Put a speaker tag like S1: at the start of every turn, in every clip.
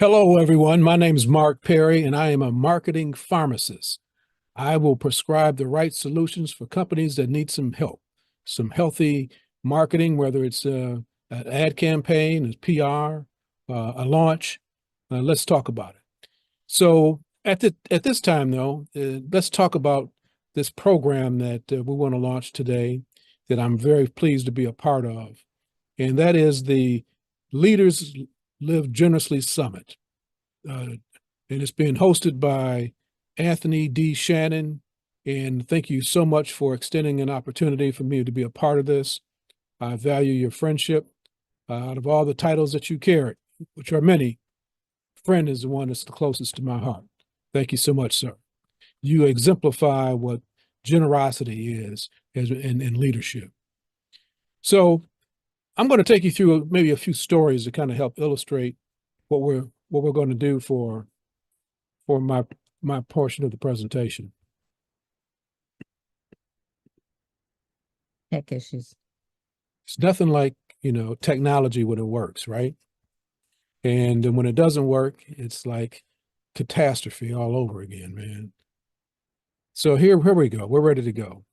S1: Hello, everyone. My name is Mark Perry, and I am a marketing pharmacist. I will prescribe the right solutions for companies that need some help, some healthy marketing, whether it's an ad campaign, a PR, a launch. Let's talk about it. So at this time, though, let's talk about this program that we want to launch today that I'm very pleased to be a part of, and that is the Leaders Live Generously Summit. And it's being hosted by Anthony D. Shannon. And thank you so much for extending an opportunity for me to be a part of this. I value your friendship. Out of all the titles that you carry, which are many, friend is the one that's the closest to my heart. Thank you so much, sir. You exemplify what generosity is in leadership. So I'm going to take you through maybe a few stories to kind of help illustrate what we're going to do for my portion of the presentation.
S2: Tech issues.
S1: It's nothing like, technology when it works, right? And then when it doesn't work, it's like catastrophe all over again, man. So here we go. We're ready to go.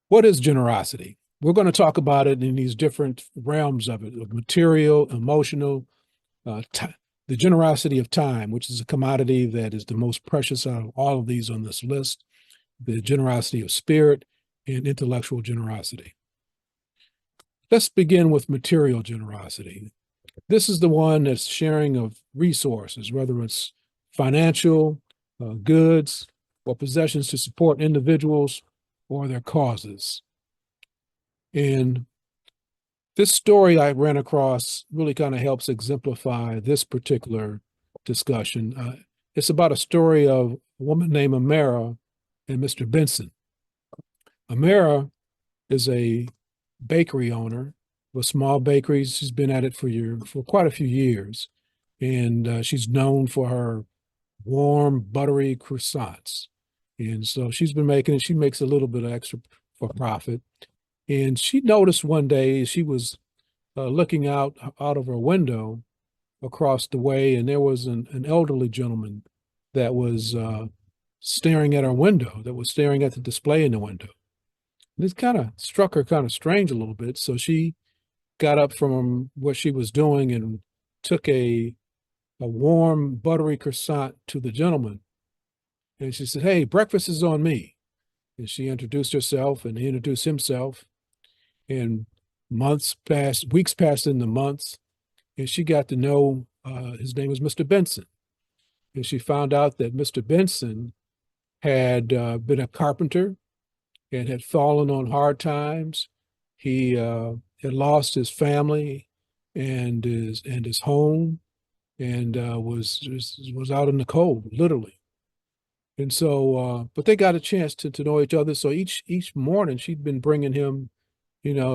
S1: What is generosity? We're going to talk about it in these different realms of it, of material, emotional, the generosity of time, which is a commodity that is the most precious out of all of these on this list, the generosity of spirit, and intellectual generosity. Let's begin with material generosity. This is the one that's sharing of resources, whether it's financial, goods, or possessions to support individuals or their causes. And this story I ran across really kind of helps exemplify this particular discussion. It's about a story of a woman named Amara and Mr. Benson. Amara is a bakery owner with small bakeries. She's been at it for quite a few years, and she's known for her warm, buttery croissants. And so she's been making it. She makes a little bit of extra for profit. And she noticed one day she was looking out of her window across the way, and there was an elderly gentleman that was staring at her window, that was staring at the display in the window. This kind of struck her kind of strange a little bit. So she got up from what she was doing and took a warm, buttery croissant to the gentleman. And she said, "Hey, breakfast is on me." And she introduced herself and he introduced himself. And weeks passed into months, and she got to know his name was Mr. Benson. And she found out that Mr. Benson had been a carpenter and had fallen on hard times. He had lost his family and his home, and was out in the cold, literally. And so, but they got a chance to know each other. So each morning, she'd been bringing him,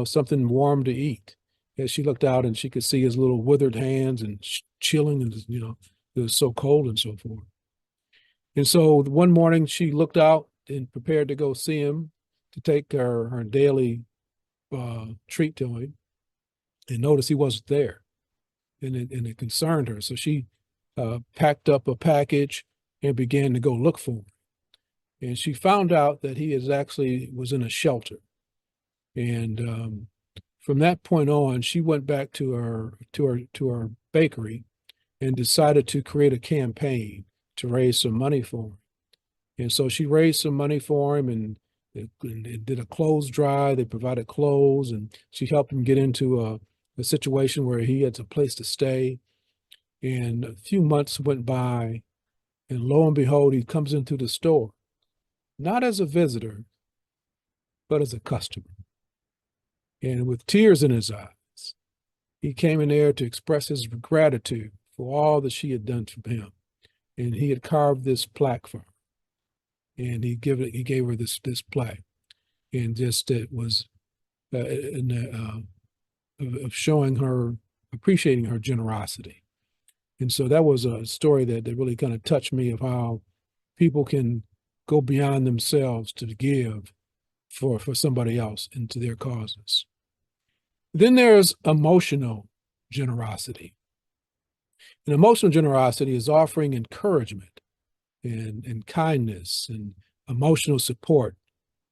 S1: something warm to eat. As she looked out and she could see his little withered hands and chilling, and it was so cold and so forth. And so one morning she looked out and prepared to go see him to take her daily treat to him, and noticed he wasn't there, and it concerned her. So she packed up a package and began to go look for him. And she found out that he was in a shelter. And from that point on, she went back to her bakery and decided to create a campaign to raise some money for him. And so she raised some money for him and did a clothes drive. They provided clothes, and she helped him get into a situation where he had a place to stay. And a few months went by, and lo and behold, he comes into the store, not as a visitor, but as a customer. And with tears in his eyes, he came in there to express his gratitude for all that she had done for him. And he had carved this plaque for her. And he gave her this plaque. And just it was of showing her, appreciating her generosity. And so that was a story that really kind of touched me, of how people can go beyond themselves to give for somebody else and to their causes. Then there's emotional generosity. And emotional generosity is offering encouragement and kindness and emotional support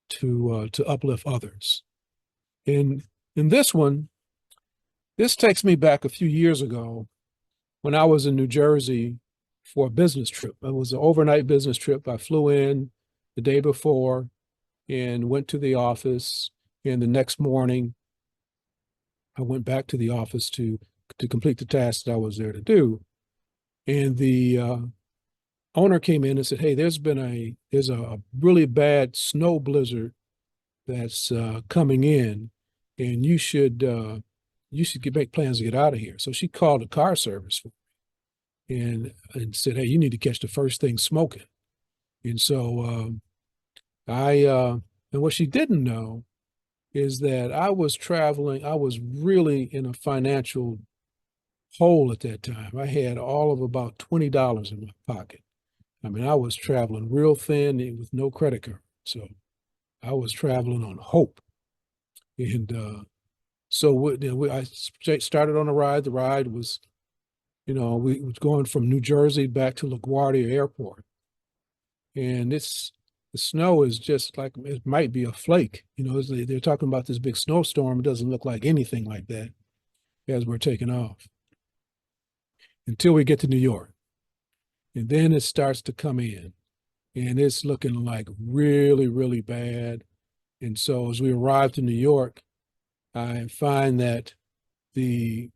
S1: to uplift others. And in this one, this takes me back a few years ago when I was in New Jersey for a business trip. It was an overnight business trip. I flew in the day before and went to the office. And the next morning, I went back to the office to complete the task that I was there to do. And the owner came in and said, "Hey, there's a really bad snow blizzard that's coming in, and you should make plans to get out of here." So she called the car service and said, "Hey, you need to catch the first thing smoking." And so I and what she didn't know is that I was traveling. I was really in a financial hole at that time. I had all of about $20 in my pocket. I mean, I was traveling real thin with no credit card. So I was traveling on hope. And so I started on a ride. The ride was, we was going from New Jersey back to LaGuardia Airport. And the snow is just like, it might be a flake. They're talking about this big snowstorm. It doesn't look like anything like that as we're taking off until we get to New York. And then it starts to come in and it's looking like really, really bad. And so as we arrive to New York, I find that the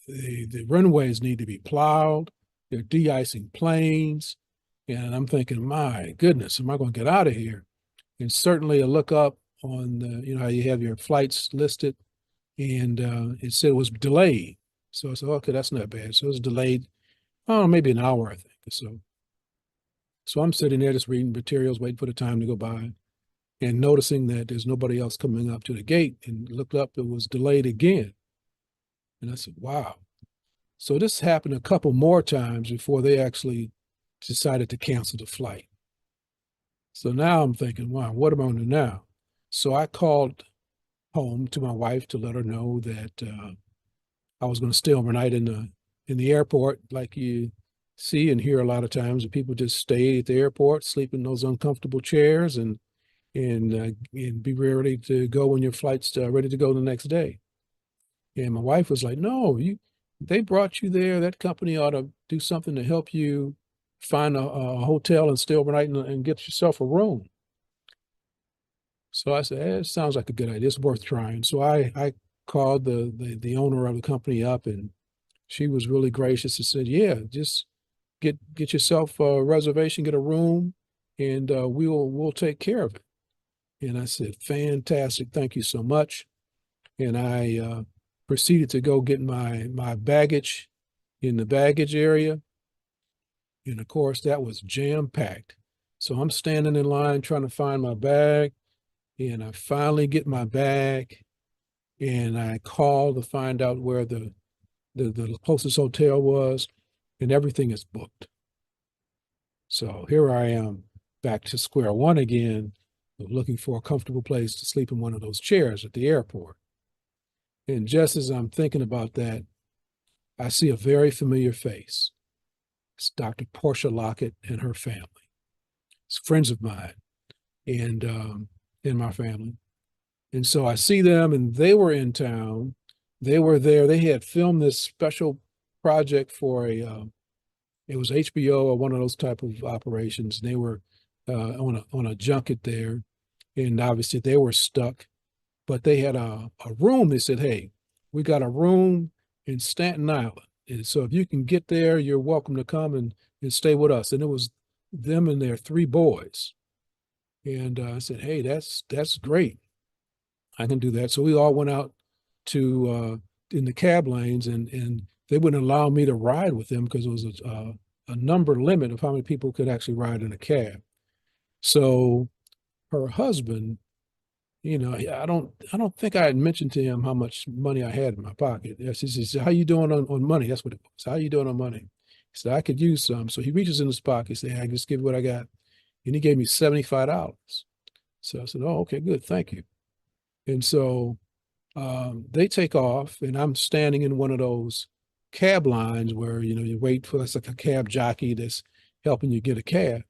S1: the runways need to be plowed. They're de-icing planes. And I'm thinking, my goodness, am I going to get out of here? And certainly I look up on how you have your flights listed, and it said it was delayed. So I said, okay, that's not bad. So it was delayed, oh, maybe an hour, I think. So I'm sitting there just reading materials, waiting for the time to go by, and noticing that there's nobody else coming up to the gate, and looked up, it was delayed again. And I said, wow. So this happened a couple more times before they actually decided to cancel the flight. So now I'm thinking, wow, what am I going to do now? So I called home to my wife to let her know that I was going to stay overnight in the airport, like you see and hear a lot of times. That people just stay at the airport, sleep in those uncomfortable chairs, and be ready to go when your flight's ready to go the next day. And my wife was like, "No, they brought you there. That company ought to do something to help you find a hotel and stay overnight and get yourself a room." So I said, it sounds like a good idea. It's worth trying. So I called the owner of the company up, and she was really gracious and said, "Yeah, just get yourself a reservation, get a room, and we'll take care of it." And I said, "Fantastic, thank you so much." And I proceeded to go get my baggage in the baggage area, and of course that was jam packed. So I'm standing in line trying to find my bag, and I finally get my bag, and I call to find out where the closest hotel was, and everything is booked. So here I am back to square one again, looking for a comfortable place to sleep in one of those chairs at the airport. And just as I'm thinking about that, I see a very familiar face. It's Dr. Portia Lockett and her family. It's friends of mine and in my family. And so I see them, and they were in town. They were there. They had filmed this special project for it was HBO or one of those type of operations. They were on a junket there, and obviously they were stuck. But they had a room. They said, "Hey, we got a room in Staten Island, and so if you can get there, you're welcome to come and stay with us." And it was them and their three boys. And I said, "Hey, that's great. I can do that." So we all went out to in the cab lanes, and they wouldn't allow me to ride with them because it was a number limit of how many people could actually ride in a cab. So her husband, I don't think I had mentioned to him how much money I had in my pocket. Yes, he says, "How you doing on money?" That's what it was. "How you doing on money?" He said, "I could use some." So he reaches in his pocket. He said, "Hey, I just give you what I got." And he gave me $75. So I said, "Oh, okay, good. Thank you." And so they take off, and I'm standing in one of those cab lines where, you wait for, it's like a cab jockey that's helping you get a cab.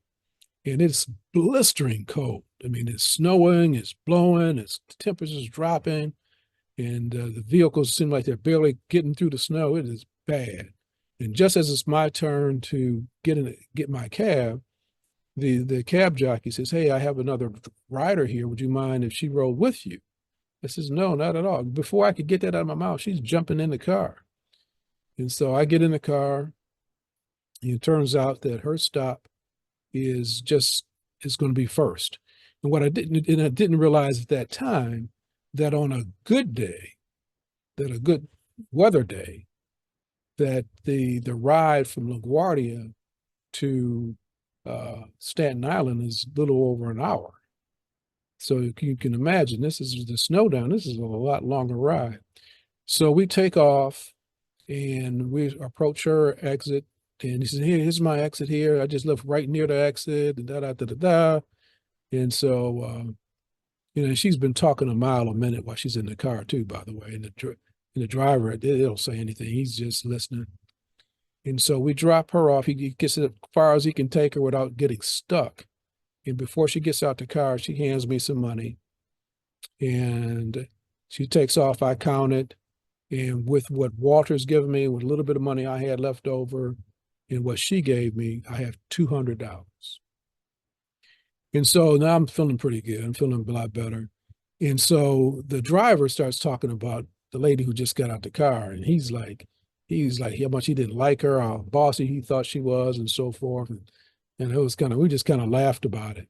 S1: And it's blistering cold. I mean, it's snowing, it's blowing, the temperature's dropping, and the vehicles seem like they're barely getting through the snow. It is bad. And just as it's my turn to get my cab, the cab jockey says, "Hey, I have another rider here. Would you mind if she rode with you?" I says, "No, not at all." Before I could get that out of my mouth, she's jumping in the car. And so I get in the car, and it turns out that her stop is going to be first. And what I didn't realize at that time that on a good day, that a good weather day, that the ride from LaGuardia to Staten Island is a little over an hour. So you can imagine, this is the snow down. This is a lot longer ride. So we take off and we approach her exit. And he says, here's my exit here. I just live right near the exit, and da da da da da. And so, she's been talking a mile a minute while she's in the car too, by the way. And the driver, they don't say anything. He's just listening. And so we drop her off. He gets as far as he can take her without getting stuck. And before she gets out the car, she hands me some money. And she takes off. I count it. And with what Walter's given me, with a little bit of money I had left over, and what she gave me, I have $200. And so now I'm feeling pretty good. I'm feeling a lot better. And so the driver starts talking about the lady who just got out the car. And he's like how much he didn't like her, how bossy he thought she was, and so forth. And it was we just kind of laughed about it.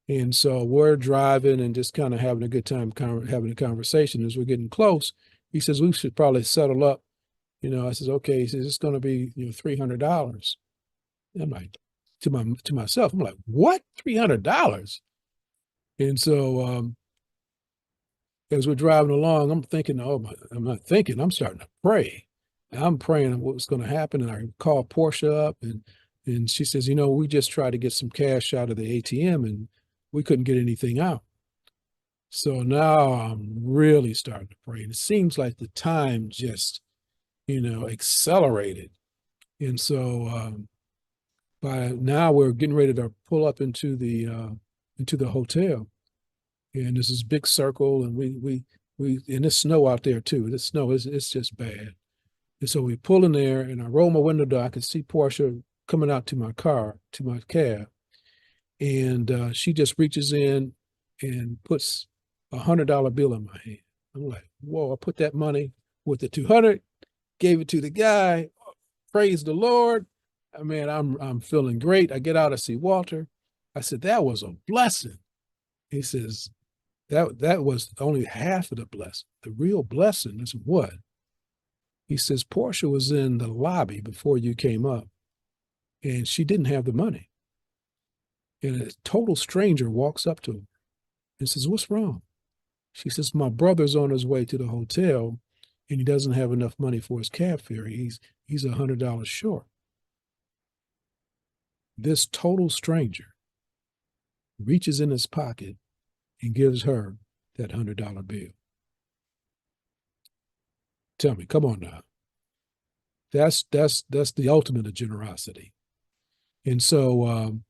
S1: And so we're driving and just kind of having a good time having a conversation. As we're getting close, he says, we should probably settle up. I says, okay. He says, it's going to be, $300. I'm like, to myself, I'm like, what? $300? And so as we're driving along, I'm thinking, I'm not thinking, I'm starting to pray. I'm praying what's going to happen. And I call Portia up, and she says, we just tried to get some cash out of the ATM and we couldn't get anything out. So now I'm really starting to pray. And it seems like the time just, accelerated. And so by now we're getting ready to pull up into the hotel. And there's this big circle, and we and there's snow out there too. The snow it's just bad. And so we pull in there, and I roll my window down. I can see Portia coming out to my cab, and she just reaches in and puts $100 bill in my hand. I'm like, whoa! I put that money with the 200, gave it to the guy. Praise the Lord. I mean, I'm feeling great. I get out, I see Walter. I said, that was a blessing. He says, that was only half of the blessing. The real blessing is what? He says, Portia was in the lobby before you came up, and she didn't have the money. And a total stranger walks up to her and says, what's wrong? She says, my brother's on his way to the hotel, and he doesn't have enough money for his cab fare. He's $100 short. This total stranger reaches in his pocket and gives her that $100 bill. Tell me, come on now. That's the ultimate of generosity. And so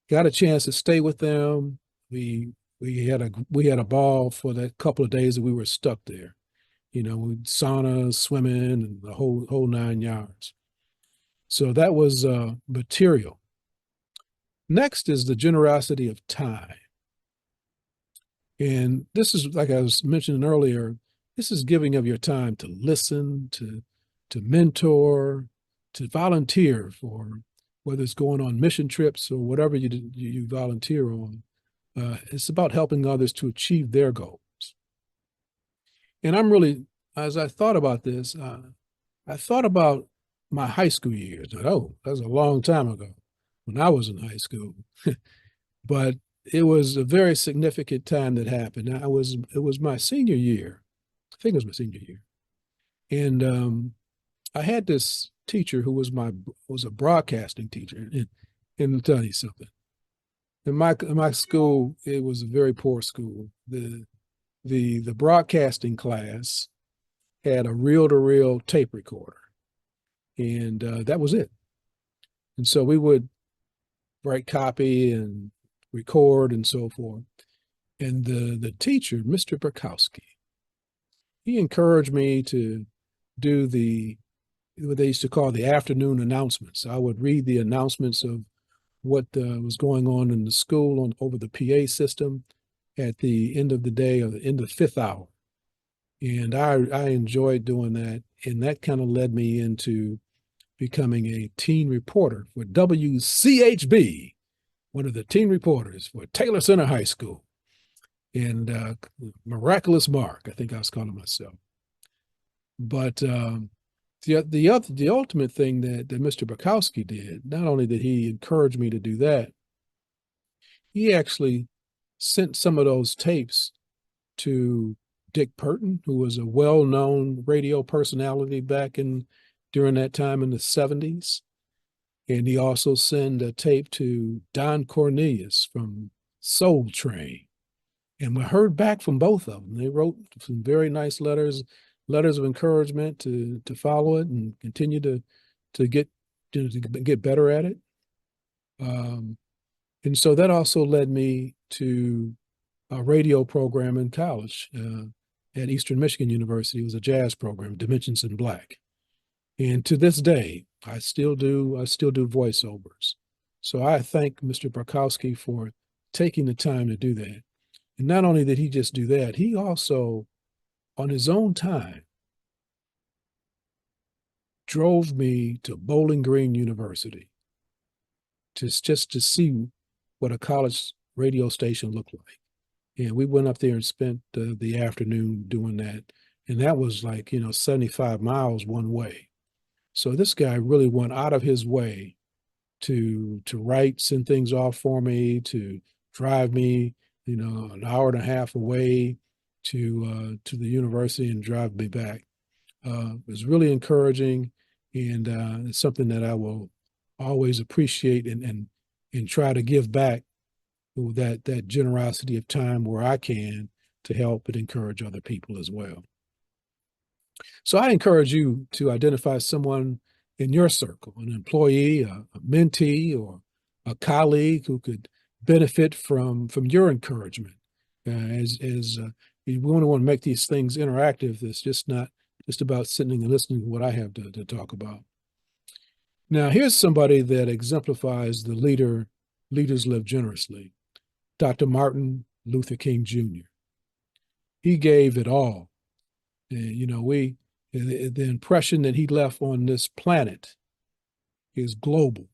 S1: got a chance to stay with them. We had a ball for that couple of days that we were stuck there. Sauna, swimming, and the whole 9 yards. So that was material. Next is the generosity of time. And this is, like I was mentioning earlier, this is giving of your time to listen, to mentor, to volunteer for, whether it's going on mission trips or whatever you volunteer on. It's about helping others to achieve their goals. And I'm really, as I thought about this, I thought about my high school years. Oh, that was a long time ago when I was in high school. But it was a very significant time that happened. It was my senior year. I think it was my senior year. And I had this teacher who was a broadcasting teacher. And I'll tell you something. In my school, it was a very poor school. The broadcasting class had a reel-to-reel tape recorder. and that was it. And so we would write copy and record and so forth. And the teacher, Mr. Burkowski, he encouraged me to do what they used to call the afternoon announcements. I would read the announcements of what was going on in the school over the PA system at the end of the day or the end of the fifth hour. And I enjoyed doing that. And that kind of led me into becoming a teen reporter for WCHB, one of the teen reporters for Taylor Center High School. And Miraculous Marc, I think I was calling myself. But the ultimate thing that Mr. Bukowski did, not only did he encourage me to do that, he actually sent some of those tapes to Dick Burton, who was a well-known radio personality during that time in the 70s. And he also sent a tape to Don Cornelius from Soul Train. And we heard back from both of them. They wrote some very nice letters of encouragement to follow it and continue to get better at it. And so that also led me to a radio program in college at Eastern Michigan University. It was a jazz program, Dimensions in Black. And to this day, I still do voiceovers. So I thank Mr. Burkowski for taking the time to do that. And not only did he just do that, he also, on his own time, drove me to Bowling Green University just to see what a college radio station looked like. And we went up there and spent the afternoon doing that. And that was like, 75 miles one way. So this guy really went out of his way to send things off for me, to drive me, an hour and a half away to the university and drive me back. It was really encouraging, and it's something that I will always appreciate and try to give back that generosity of time where I can to help and encourage other people as well. So I encourage you to identify someone in your circle, an employee, a mentee, or a colleague who could benefit from your encouragement. We want to make these things interactive. It's just not just about sitting and listening to what I have to talk about. Now, here's somebody that exemplifies the leaders live generously. Dr. Martin Luther King Jr. He gave it all. And, the impression that he left on this planet is global.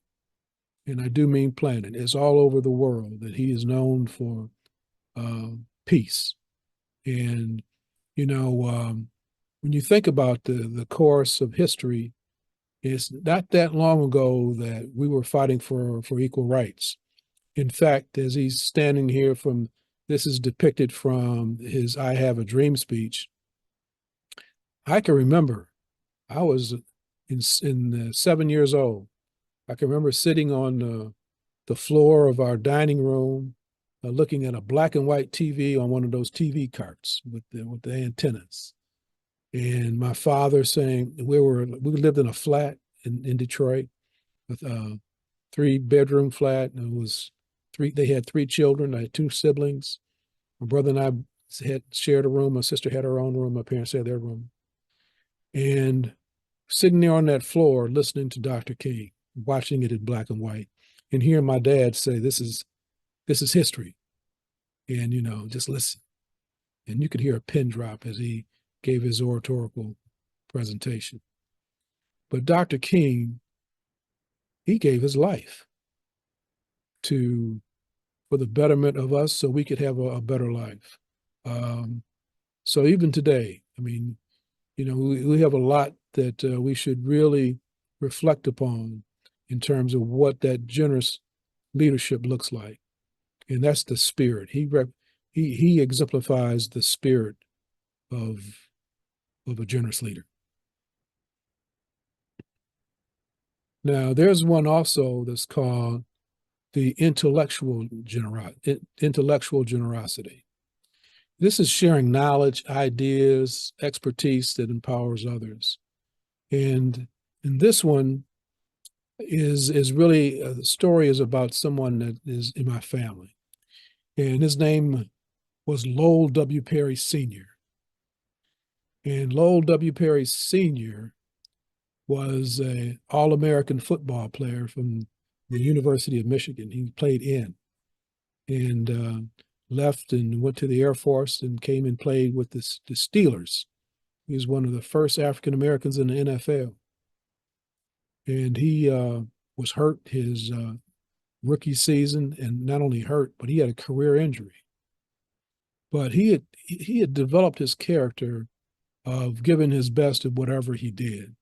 S1: And I do mean planet. It's all over the world that he is known for peace. And, when you think about the course of history, it's not that long ago that we were fighting for equal rights. In fact, as he's standing here this is depicted from his I Have a Dream speech. I can remember I was in 7 years old. I can remember sitting on the floor of our dining room, looking at a black and white TV on one of those TV carts with the antennas. And my father saying, we lived in a flat in Detroit with a 3-bedroom flat. And they had 3 children. I had 2 siblings. My brother and I had shared a room. My sister had her own room. My parents had their room. And sitting there on that floor, listening to Dr. King, watching it in black and white, and hearing my dad say, this is history. And, just listen. And you could hear a pin drop as he gave his oratorical presentation. But Dr. King, he gave his life for the betterment of us so we could have a better life. So even today, we have a lot that we should really reflect upon in terms of what that generous leadership looks like. And that's the spirit. He exemplifies the spirit of a generous leader. Now, there's one also that's called the intellectual generosity. This is sharing knowledge, ideas, expertise that empowers others. And And this one is really the story is about someone that is in my family, and his name was Lowell W. Perry Sr. And Lowell W. Perry Sr. was an All-American football player from the University of Michigan. He played in and left and went to the Air Force and came and played with the Steelers. He was one of the first African Americans in the NFL. And he was hurt his rookie season, and not only hurt, but he had a career injury. But he had developed his character of giving his best at whatever he did.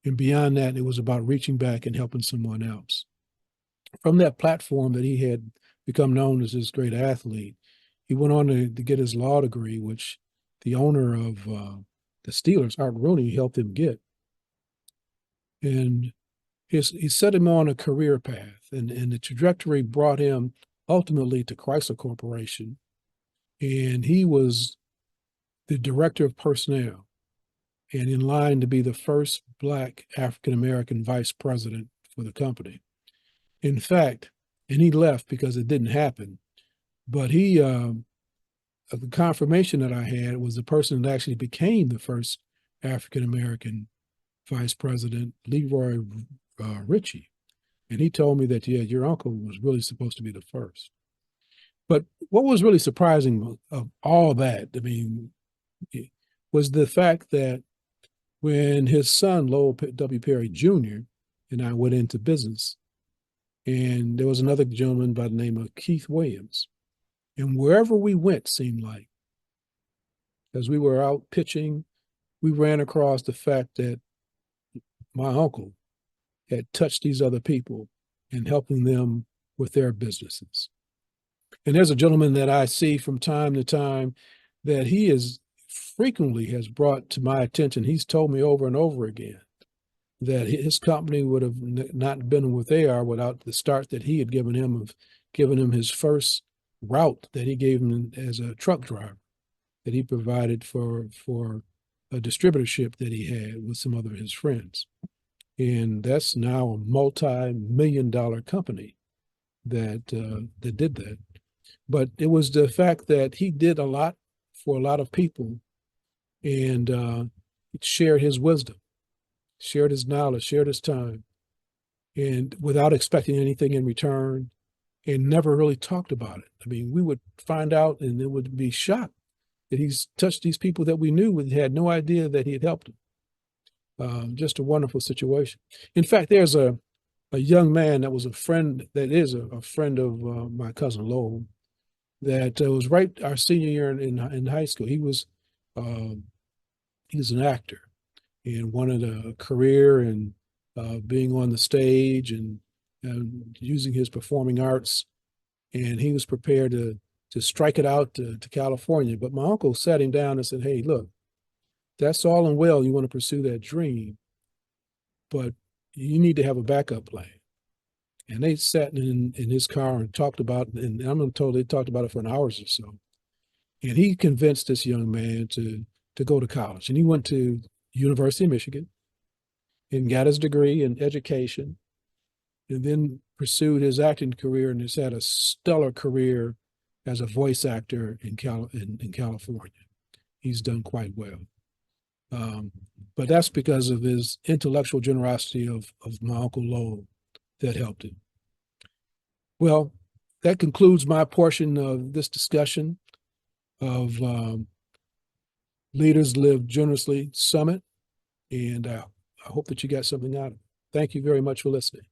S1: And beyond that, it was about reaching back and helping someone else. From that platform that he had become known as this great athlete, he went on to get his law degree, which the owner of the Steelers, Art Rooney, helped him get. And he set him on a career path, and the trajectory brought him ultimately to Chrysler Corporation. And he was the director of personnel and in line to be the first Black African-American vice president for the company. In fact, and he left because it didn't happen, but the confirmation that I had was the person that actually became the first African-American vice president, Leroy Ritchie. And he told me that, yeah, your uncle was really supposed to be the first. But what was really surprising of all that, I mean, was the fact that when his son, Lowell W. Perry Jr., and I went into business, and there was another gentleman by the name of Keith Williams. And wherever we went, seemed like, as we were out pitching, we ran across the fact that my uncle had touched these other people and helping them with their businesses. And there's a gentleman that I see from time to time that he is frequently has brought to my attention. He's told me over and over again that his company would have not been what they are without the start that he had given him of giving him his first route that he gave him as a truck driver that he provided for a distributorship that he had with some other of his friends. And that's now a multi-million-dollar company that did that. But it was the fact that he did a lot for a lot of people and shared his wisdom, shared his knowledge, shared his time, and without expecting anything in return, and never really talked about it. I mean, we would find out and it would be shocked that he's touched these people that we knew and had no idea that he had helped them. Just a wonderful situation. In fact, there's a young man that was a friend, that is a friend of my cousin Lowell, that was right our senior year in high school. He was an actor and wanted a career and being on the stage and using his performing arts. And he was prepared to strike it out to California. But my uncle sat him down and said, hey, look, that's all and well, you want to pursue that dream, but you need to have a backup plan. And they sat in his car and talked about, and I'm told they talked about it for an hour or so. And he convinced this young man to go to college. And he went to University of Michigan and got his degree in education, and then pursued his acting career and has had a stellar career as a voice actor in California. He's done quite well. But that's because of his intellectual generosity of my Uncle Lowell that helped him. Well, that concludes my portion of this discussion of Leaders Live Generously Summit, and I hope that you got something out of it. Thank you very much for listening.